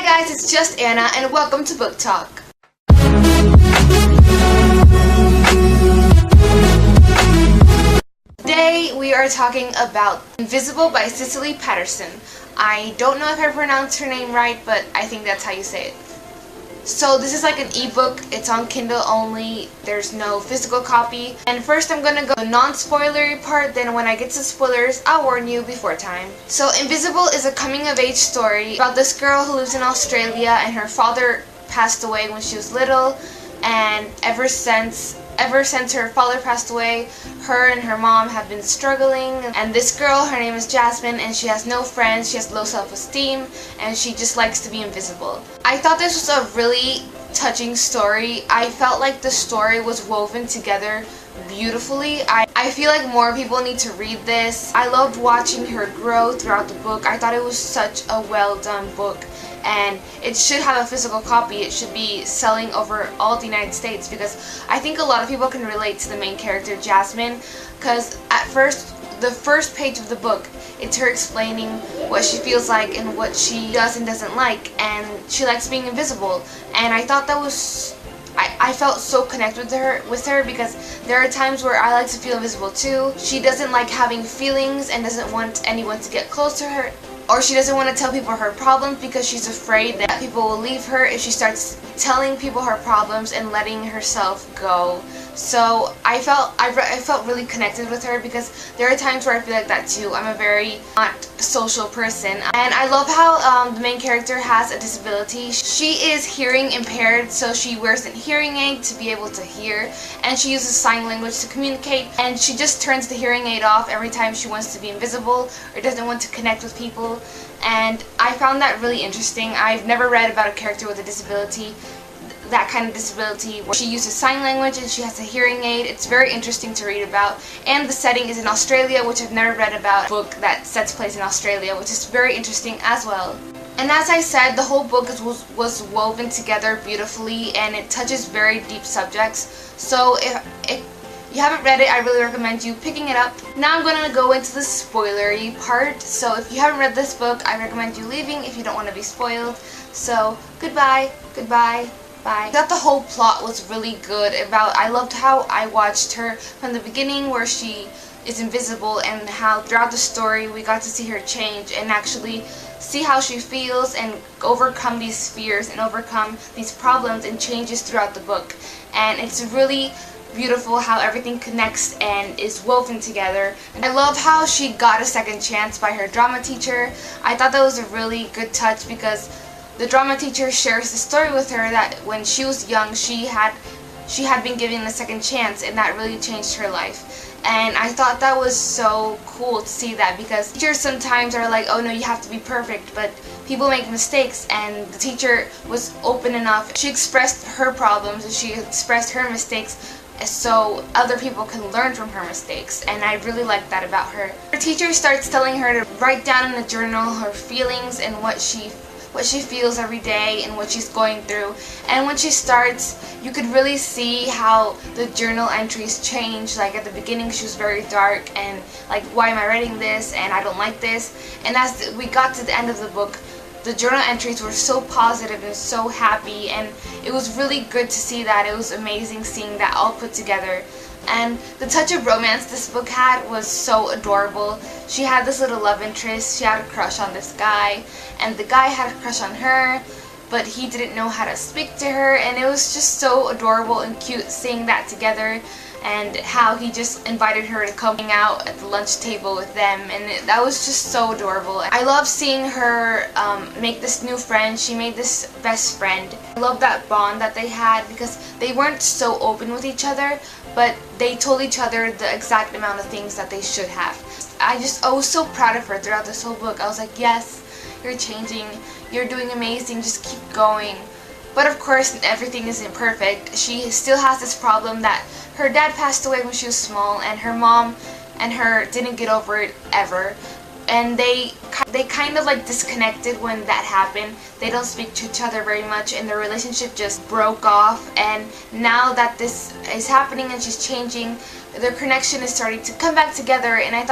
guys, it's just Anna and welcome to Book Talk. Today we are talking about Invisible by Cecily Paterson. I don't know if I pronounced her name right, but I think that's how you say it. So this is like an ebook. It's on Kindle only. There's no physical copy. And first I'm gonna go the non-spoilery part, then when I get to spoilers, I'll warn you before time. So Invisible is a coming-of-age story about this girl who lives in Australia, and her father passed away when she was little, and ever since her father passed away, her and her mom have been struggling. And this girl, her name is Jasmine, and she has no friends, she has low self-esteem, and she just likes to be invisible. I thought this was a really touching story. I felt like the story was woven together beautifully. I feel like more people need to read this. I loved watching her grow throughout the book. I thought it was such a well done book, and it should have a physical copy. It should be selling over all the United States, because I think a lot of people can relate to the main character Jasmine, because at first, the first page of the book, it's her explaining what she feels like and what she does and doesn't like, and she likes being invisible. And I thought that was I felt so connected with her because there are times where I like to feel invisible too. She doesn't like having feelings and doesn't want anyone to get close to her, or she doesn't want to tell people her problems because she's afraid that people will leave her if she starts telling people her problems and letting herself go. So I felt really connected with her because there are times where I feel like that too. I'm a very not social person, and I love how the main character has a disability. She is hearing impaired, so she wears a hearing aid to be able to hear, and she uses sign language to communicate, and she just turns the hearing aid off every time she wants to be invisible or doesn't want to connect with people. And I found that really interesting. I've never read about a character with a disability, that kind of disability, where she uses sign language and she has a hearing aid. It's very interesting to read about, and the setting is in Australia, which I've never read about a book that sets place in Australia, which is very interesting as well. And as I said, the whole book was woven together beautifully, and it touches very deep subjects. So if you haven't read it, I really recommend you picking it up. Now I'm going to go into the spoilery part. So if you haven't read this book, I recommend you leaving if you don't want to be spoiled. So goodbye, goodbye. I thought the whole plot was really good. I loved how I watched her from the beginning, where she is invisible, and how throughout the story we got to see her change and actually see how she feels and overcome these fears and overcome these problems and changes throughout the book. And it's really beautiful how everything connects and is woven together. And I love how she got a second chance by her drama teacher. I thought that was a really good touch, because the drama teacher shares the story with her that when she was young, she had been given a second chance, and that really changed her life. And I thought that was so cool to see that, because teachers sometimes are like, oh no, you have to be perfect, but people make mistakes, and the teacher was open enough. She expressed her problems and she expressed her mistakes so other people can learn from her mistakes, and I really like that about her. Her teacher starts telling her to write down in a journal her feelings and what she feels every day and what she's going through. And when she starts, you could really see how the journal entries change. Like at the beginning, she was very dark and like, why am I writing this, and I don't like this. And as we got to the end of the book, the journal entries were so positive and so happy, and it was really good to see that. It was amazing seeing that all put together. And the touch of romance this book had was so adorable. She had this little love interest. She had a crush on this guy, and the guy had a crush on her, but he didn't know how to speak to her, and it was just so adorable and cute seeing that together, and how he just invited her to come hang out at the lunch table with them, and that was just so adorable. I love seeing her make this new friend. She made this best friend. I love that bond that they had, because they weren't so open with each other, but they told each other the exact amount of things that they should have. I was so proud of her throughout this whole book. I was like, yes, you're changing, you're doing amazing, just keep going. But of course, everything isn't perfect. She still has this problem that her dad passed away when she was small, and her mom and her didn't get over it ever. And they kind of like disconnected when that happened. They don't speak to each other very much, and their relationship just broke off. And now that this is happening and she's changing, their connection is starting to come back together, and I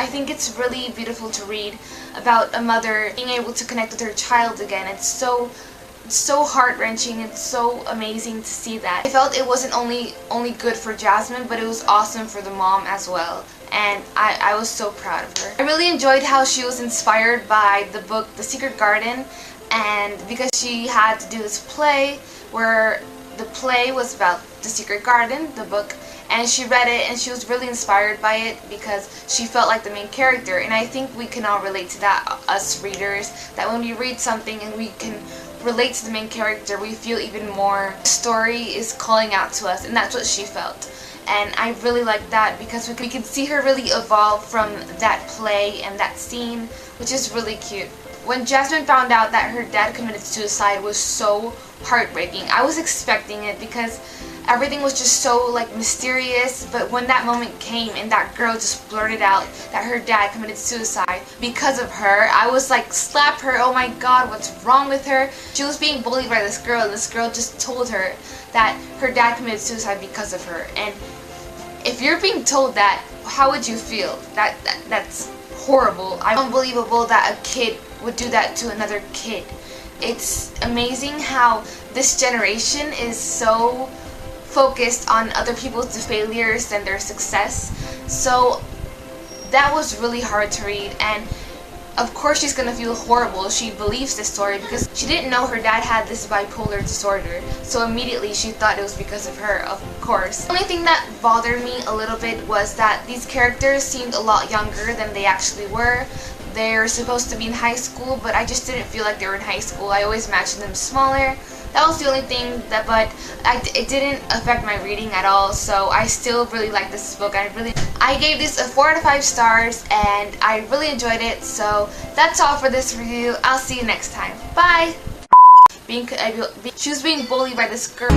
think it's really beautiful to read. about a mother being able to connect with her child again. It's so heart-wrenching. It's so amazing to see that. I felt it wasn't only good for Jasmine, but it was awesome for the mom as well. And I was so proud of her. I really enjoyed how she was inspired by the book The Secret Garden, and because she had to do this play where the play was about the secret garden, the book, and she read it and she was really inspired by it because she felt like the main character. And I think we can all relate to that, us readers, that when we read something and we can relate to the main character, we feel even more. The story is calling out to us, and that's what she felt. And I really like that because we can see her really evolve from that play and that scene, which is really cute. When Jasmine found out that her dad committed suicide was so heartbreaking. I was expecting it because everything was just so like mysterious, but when that moment came and that girl just blurted out that her dad committed suicide because of her, I was like, slap her, oh my god, what's wrong with her? She was being bullied by this girl, and this girl just told her that her dad committed suicide because of her. And if you're being told that, how would you feel? That's horrible. It's unbelievable that a kid would do that to another kid. It's amazing how this generation is so focused on other people's failures and their success. So that was really hard to read, and of course she's gonna feel horrible. She believes this story because she didn't know her dad had this bipolar disorder, so immediately she thought it was because of her, of course. The only thing that bothered me a little bit was that these characters seemed a lot younger than they actually were. They're supposed to be in high school, but I just didn't feel like they were in high school. I always imagined them smaller. That was the only thing that, but it didn't affect my reading at all, so I still really like this book. I gave this a 4 out of 5 stars, and I really enjoyed it. So that's all for this review. I'll see you next time. Bye! She was being bullied by this girl.